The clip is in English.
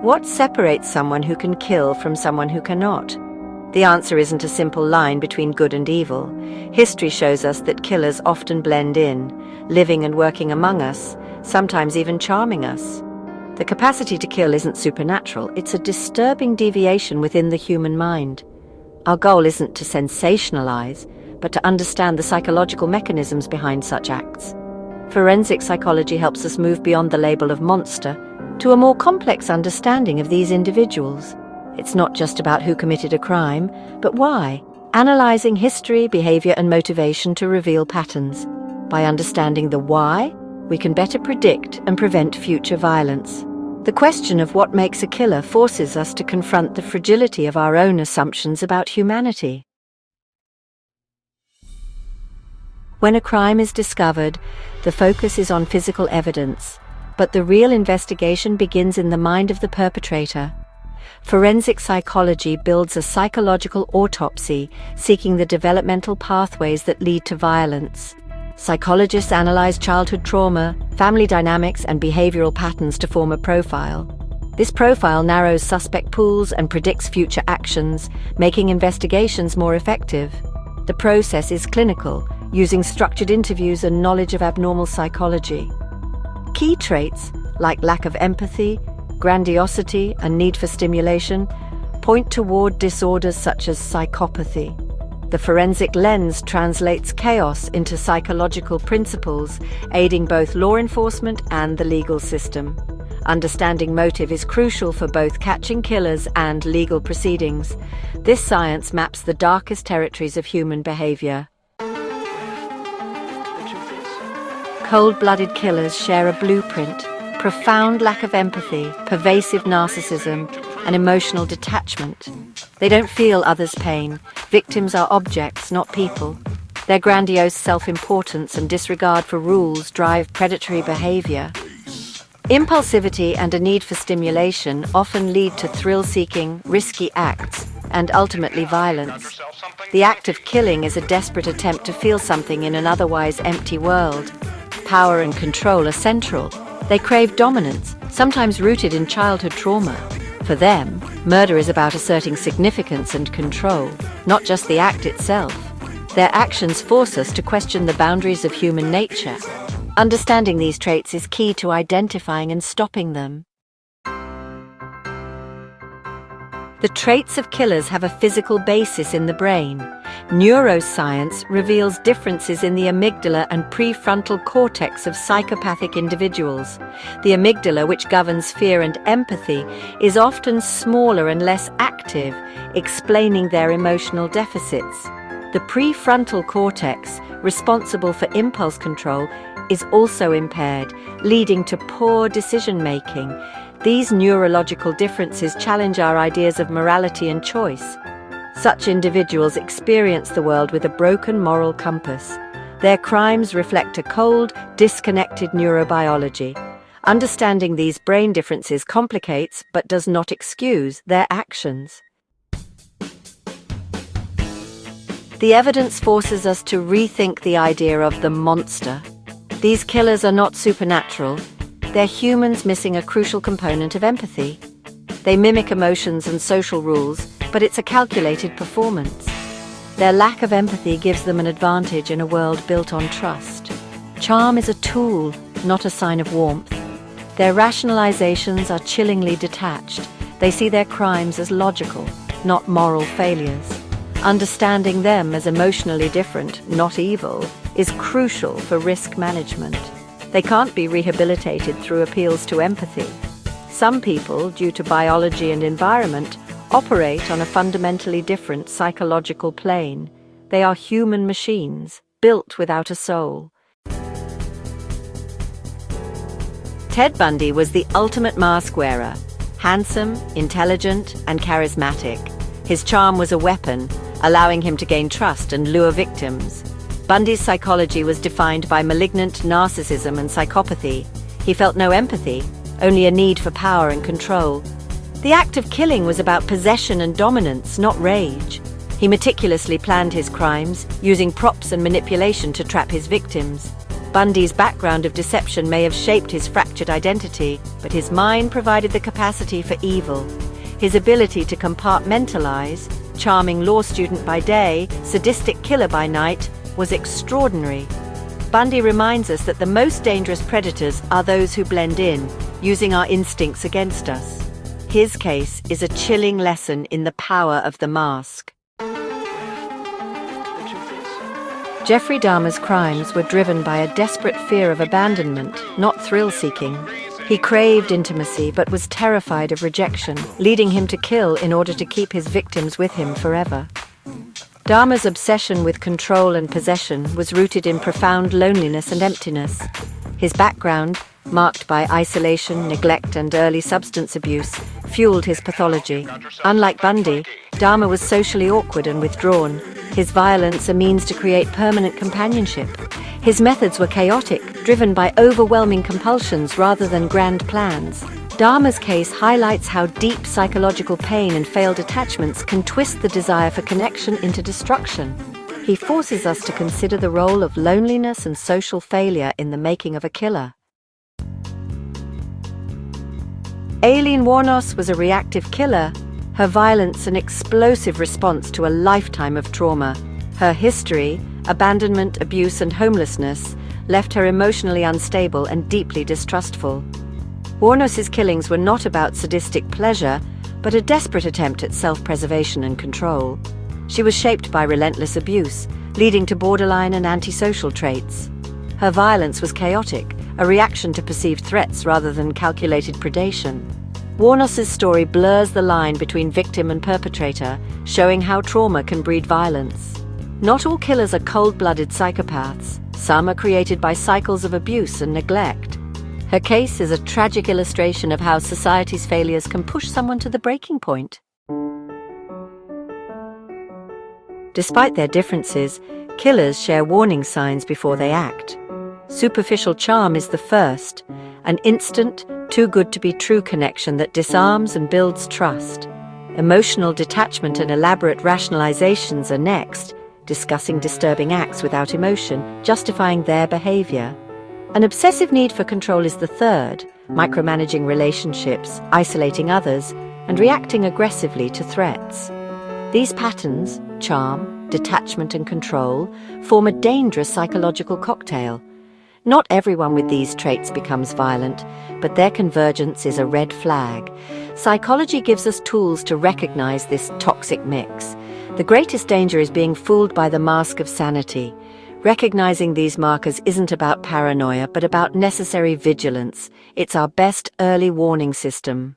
What separates someone who can kill from someone who cannot? The answer isn't a simple line between good and evil. History shows us that killers often blend in, living and working among us, sometimes even charming us. The capacity to kill isn't supernatural, it's a disturbing deviation within the human mind. Our goal isn't to sensationalize, but to understand the psychological mechanisms behind such acts. Forensic psychology helps us move beyond the label of monster to a more complex understanding of these individuals. It's not just about who committed a crime, but why, analyzing history, behavior, and motivation to reveal patterns. By understanding the why, we can better predict and prevent future violence. The question of what makes a killer forces us to confront the fragility of our own assumptions about humanity. When a crime is discovered, the focus is on physical evidence, but the real investigation begins in the mind of the perpetrator. Forensic psychology builds a psychological autopsy, seeking the developmental pathways that lead to violence. Psychologists analyze childhood trauma, family dynamics, and behavioral patterns to form a profile. This profile narrows suspect pools and predicts future actions, making investigations more effective. The process is clinical, using structured interviews and knowledge of abnormal psychology. Key traits, like lack of empathy, grandiosity, and need for stimulation, point toward disorders such as psychopathy. The forensic lens translates chaos into psychological principles, aiding both law enforcement and the legal system. Understanding motive is crucial for both catching killers and legal proceedings. This science maps the darkest territories of human behavior. Cold-blooded killers share a blueprint: profound lack of empathy, pervasive narcissism, and emotional detachment. They don't feel others' pain. Victims are objects, not people. Their grandiose self-importance and disregard for rules drive predatory behavior. Impulsivity and a need for stimulation often lead to thrill-seeking, risky acts, and ultimately violence. The act of killing is a desperate attempt to feel something in an otherwise empty world. Power and control are central. They crave dominance, sometimes rooted in childhood trauma. For them, murder is about asserting significance and control, not just the act itself. Their actions force us to question the boundaries of human nature. Understanding these traits is key to identifying and stopping them. The traits of killers have a physical basis in the brain. Neuroscience reveals differences in the amygdala and prefrontal cortex of psychopathic individuals. The amygdala, which governs fear and empathy, is often smaller and less active, explaining their emotional deficits. The prefrontal cortex, responsible for impulse control, is also impaired, leading to poor decision-making. These neurological differences challenge our ideas of morality and choice. Such individuals experience the world with a broken moral compass. Their crimes reflect a cold, disconnected neurobiology. Understanding these brain differences complicates but does not excuse their actions. The evidence forces us to rethink the idea of the monster. These killers are not supernatural. They're humans missing a crucial component of empathy. They mimic emotions and social rules, but it's a calculated performance. Their lack of empathy gives them an advantage in a world built on trust. Charm is a tool, not a sign of warmth. Their rationalizations are chillingly detached. They see their crimes as logical, not moral failures. Understanding them as emotionally different, not evil, is crucial for risk management. They can't be rehabilitated through appeals to empathy. Some people, due to biology and environment, operate on a fundamentally different psychological plane. They are human machines, built without a soul. Ted Bundy was the ultimate mask wearer, handsome, intelligent, and charismatic. His charm was a weapon, allowing him to gain trust and lure victims. Bundy's psychology was defined by malignant narcissism and psychopathy. He felt no empathy, only a need for power and control. The act of killing was about possession and dominance, not rage. He meticulously planned his crimes, using props and manipulation to trap his victims. Bundy's background of deception may have shaped his fractured identity, but his mind provided the capacity for evil. His ability to compartmentalize, charming law student by day, sadistic killer by night, was extraordinary. Bundy reminds us that the most dangerous predators are those who blend in, using our instincts against us. His case is a chilling lesson in the power of the mask. Jeffrey Dahmer's crimes were driven by a desperate fear of abandonment, not thrill-seeking. He craved intimacy but was terrified of rejection, leading him to kill in order to keep his victims with him forever. Dahmer's obsession with control and possession was rooted in profound loneliness and emptiness. His background, marked by isolation, neglect, and early substance abuse, fueled his pathology. Unlike Bundy, Dahmer was socially awkward and withdrawn, his violence a means to create permanent companionship. His methods were chaotic, driven by overwhelming compulsions rather than grand plans. Dahmer's case highlights how deep psychological pain and failed attachments can twist the desire for connection into destruction. He forces us to consider the role of loneliness and social failure in the making of a killer. Aileen Wuornos was a reactive killer, her violence an explosive response to a lifetime of trauma. Her history, abandonment, abuse, and homelessness, left her emotionally unstable and deeply distrustful. Wuornos's killings were not about sadistic pleasure, but a desperate attempt at self-preservation and control. She was shaped by relentless abuse, leading to borderline and antisocial traits. Her violence was chaotic, a reaction to perceived threats rather than calculated predation. Wuornos's story blurs the line between victim and perpetrator, showing how trauma can breed violence. Not all killers are cold-blooded psychopaths. Some are created by cycles of abuse and neglect. Her case is a tragic illustration of how society's failures can push someone to the breaking point. Despite their differences, killers share warning signs before they act. Superficial charm is the first, an instant, too-good-to-be-true connection that disarms and builds trust. Emotional detachment and elaborate rationalizations are next, discussing disturbing acts without emotion, justifying their behavior. An obsessive need for control is the third, micromanaging relationships, isolating others, and reacting aggressively to threats. These patterns, charm, detachment, and control, form a dangerous psychological cocktail. Not everyone with these traits becomes violent, but their convergence is a red flag. Psychology gives us tools to recognize this toxic mix. The greatest danger is being fooled by the mask of sanity. Recognizing these markers isn't about paranoia, but about necessary vigilance. It's our best early warning system.